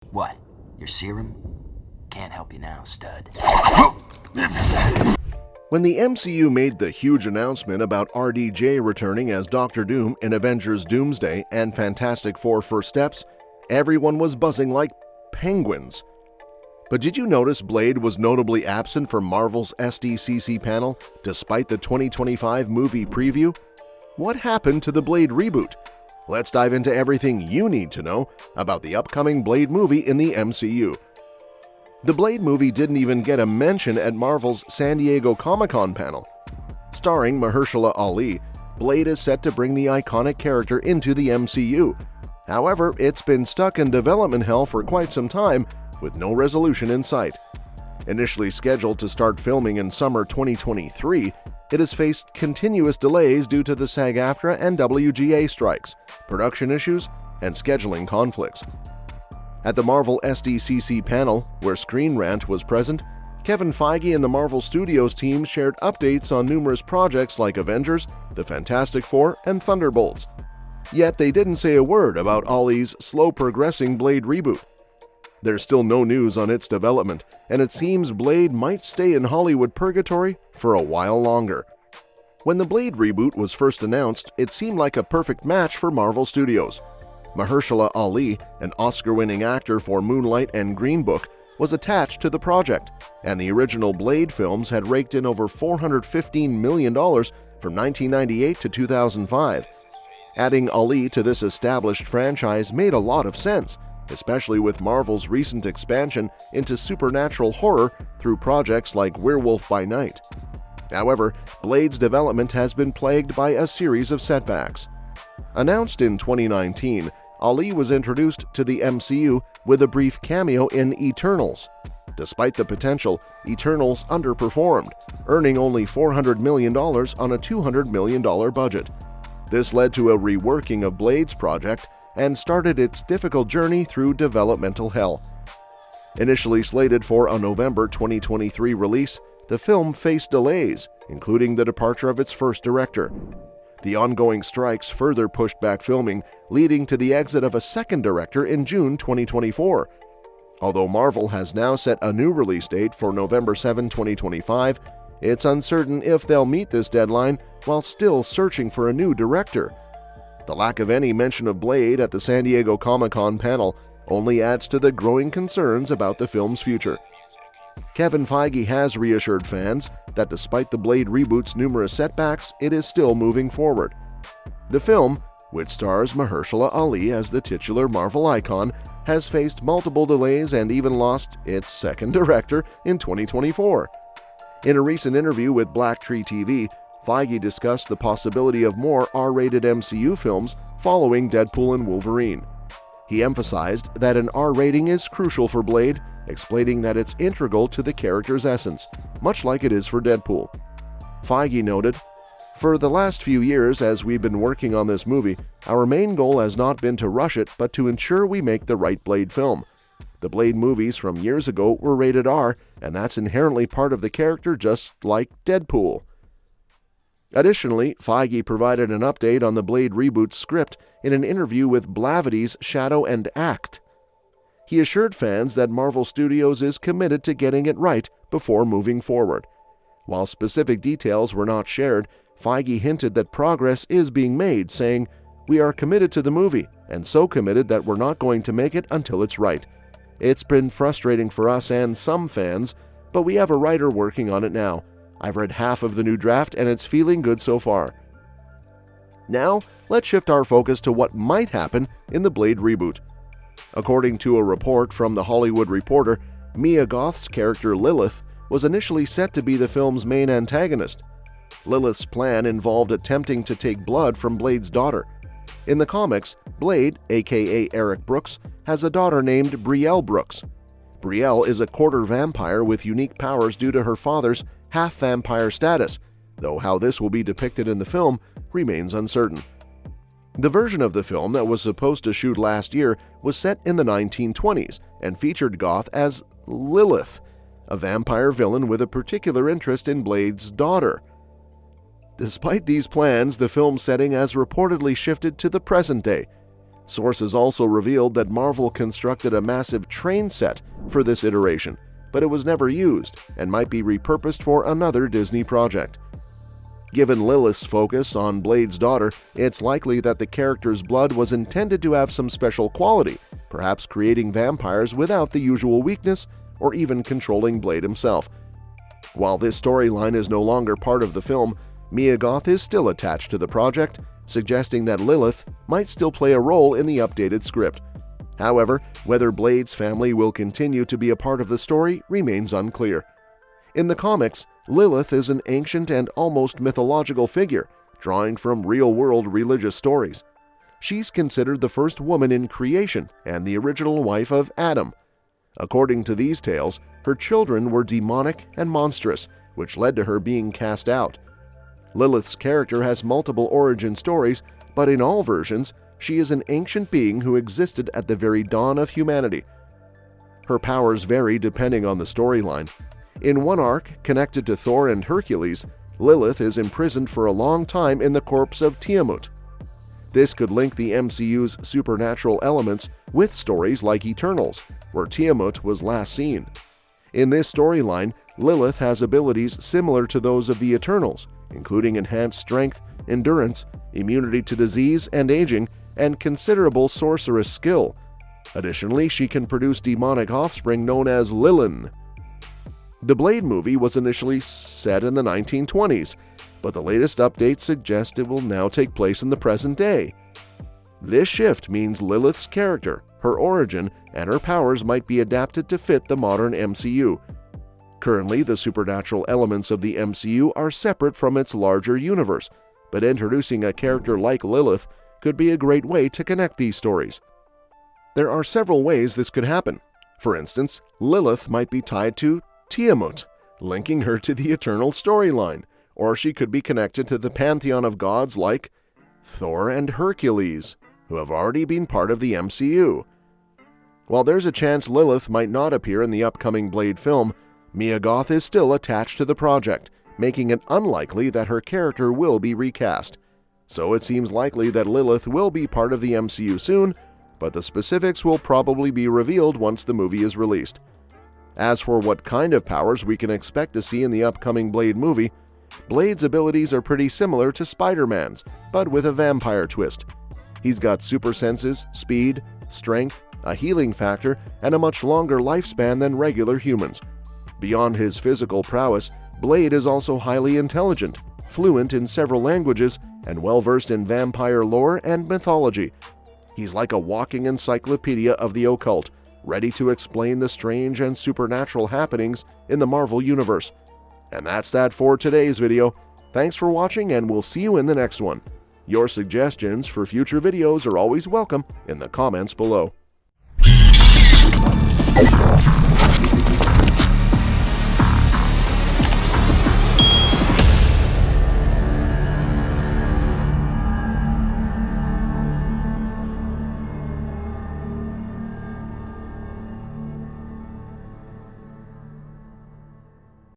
What? Your serum? Can't help you now, stud. When the MCU made the huge announcement about RDJ returning as Doctor Doom in Avengers Doomsday and Fantastic Four First Steps, everyone was buzzing like penguins. But did you notice Blade was notably absent from Marvel's SDCC panel despite the 2025 movie preview? What happened to the Blade reboot? Let's dive into everything you need to know about the upcoming Blade movie in the MCU. The Blade movie didn't even get a mention at Marvel's San Diego Comic-Con panel. Starring Mahershala Ali, Blade is set to bring the iconic character into the MCU. However, it's been stuck in development hell for quite some time, with no resolution in sight. Initially scheduled to start filming in summer 2023, it has faced continuous delays due to the SAG-AFTRA and WGA strikes, production issues, and scheduling conflicts. At the Marvel SDCC panel, where Screen Rant was present, Kevin Feige and the Marvel Studios team shared updates on numerous projects like Avengers, the Fantastic Four, and Thunderbolts. Yet they didn't say a word about Ali's slow-progressing Blade reboot. There's still no news on its development, and it seems Blade might stay in Hollywood purgatory for a while longer. When the Blade reboot was first announced, it seemed like a perfect match for Marvel Studios. Mahershala Ali, an Oscar-winning actor for Moonlight and Green Book, was attached to the project, and the original Blade films had raked in over $415 million from 1998 to 2005. Adding Ali to this established franchise made a lot of sense, especially with Marvel's recent expansion into supernatural horror through projects like Werewolf by Night. However, Blade's development has been plagued by a series of setbacks. Announced in 2019, Ali was introduced to the MCU with a brief cameo in Eternals. Despite the potential, Eternals underperformed, earning only $400 million on a $200 million budget. This led to a reworking of Blade's project and started its difficult journey through developmental hell. Initially slated for a November 2023 release, the film faced delays, including the departure of its first director. The ongoing strikes further pushed back filming, leading to the exit of a second director in June 2024. Although Marvel has now set a new release date for November 7, 2025, it's uncertain if they'll meet this deadline while still searching for a new director. The lack of any mention of Blade at the San Diego Comic-Con panel only adds to the growing concerns about the film's future. Kevin Feige has reassured fans that despite the Blade reboot's numerous setbacks, it is still moving forward. The film, which stars Mahershala Ali as the titular Marvel icon, has faced multiple delays and even lost its second director in 2024. In a recent interview with Black Tree TV, Feige discussed the possibility of more R-rated MCU films following Deadpool and Wolverine. He emphasized that an R rating is crucial for Blade, explaining that it's integral to the character's essence, much like it is for Deadpool. Feige noted, "For the last few years as we've been working on this movie, our main goal has not been to rush it, but to ensure we make the right Blade film. The Blade movies from years ago were rated R, and that's inherently part of the character, just like Deadpool." Additionally, Feige provided an update on the Blade reboot script in an interview with Blavity's Shadow and Act. He assured fans that Marvel Studios is committed to getting it right before moving forward. While specific details were not shared, Feige hinted that progress is being made, saying, "We are committed to the movie, and so committed that we're not going to make it until it's right. It's been frustrating for us and some fans, but we have a writer working on it now. I've read half of the new draft and it's feeling good so far." Now, let's shift our focus to what might happen in the Blade reboot. According to a report from The Hollywood Reporter, Mia Goth's character Lilith was initially set to be the film's main antagonist. Lilith's plan involved attempting to take blood from Blade's daughter. In the comics, Blade, aka Eric Brooks, has a daughter named Brielle Brooks. Brielle is a quarter vampire with unique powers due to her father's half-vampire status, though how this will be depicted in the film remains uncertain. The version of the film that was supposed to shoot last year was set in the 1920s and featured Goth as Lilith, a vampire villain with a particular interest in Blade's daughter. Despite these plans, the film's setting has reportedly shifted to the present day. Sources also revealed that Marvel constructed a massive train set for this iteration, but it was never used and might be repurposed for another Disney project. Given Lilith's focus on Blade's daughter, it's likely that the character's blood was intended to have some special quality, perhaps creating vampires without the usual weakness or even controlling Blade himself. While this storyline is no longer part of the film, Mia Goth is still attached to the project, suggesting that Lilith might still play a role in the updated script. However, whether Blade's family will continue to be a part of the story remains unclear. In the comics, Lilith is an ancient and almost mythological figure, drawing from real-world religious stories. She's considered the first woman in creation and the original wife of Adam. According to these tales, her children were demonic and monstrous, which led to her being cast out. Lilith's character has multiple origin stories, but in all versions, she is an ancient being who existed at the very dawn of humanity. Her powers vary depending on the storyline. In one arc, connected to Thor and Hercules, Lilith is imprisoned for a long time in the corpse of Tiamat. This could link the MCU's supernatural elements with stories like Eternals, where Tiamat was last seen. In this storyline, Lilith has abilities similar to those of the Eternals, including enhanced strength, endurance, immunity to disease and aging, and considerable sorceress skill. Additionally, she can produce demonic offspring known as Lilin. The Blade movie was initially set in the 1920s, but the latest updates suggest it will now take place in the present day. This shift means Lilith's character, her origin, and her powers might be adapted to fit the modern MCU. Currently, the supernatural elements of the MCU are separate from its larger universe, but introducing a character like Lilith could be a great way to connect these stories. There are several ways this could happen. For instance, Lilith might be tied to Tiamat, linking her to the Eternal storyline, or she could be connected to the pantheon of gods like Thor and Hercules, who have already been part of the MCU. While there's a chance Lilith might not appear in the upcoming Blade film, Mia Goth is still attached to the project, making it unlikely that her character will be recast. So it seems likely that Lilith will be part of the MCU soon, but the specifics will probably be revealed once the movie is released. As for what kind of powers we can expect to see in the upcoming Blade movie, Blade's abilities are pretty similar to Spider-Man's, but with a vampire twist. He's got super senses, speed, strength, a healing factor, and a much longer lifespan than regular humans. Beyond his physical prowess, Blade is also highly intelligent, fluent in several languages, and well-versed in vampire lore and mythology. He's like a walking encyclopedia of the occult, ready to explain the strange and supernatural happenings in the Marvel Universe. And that's that for today's video. Thanks for watching, and we'll see you in the next one. Your suggestions for future videos are always welcome in the comments below.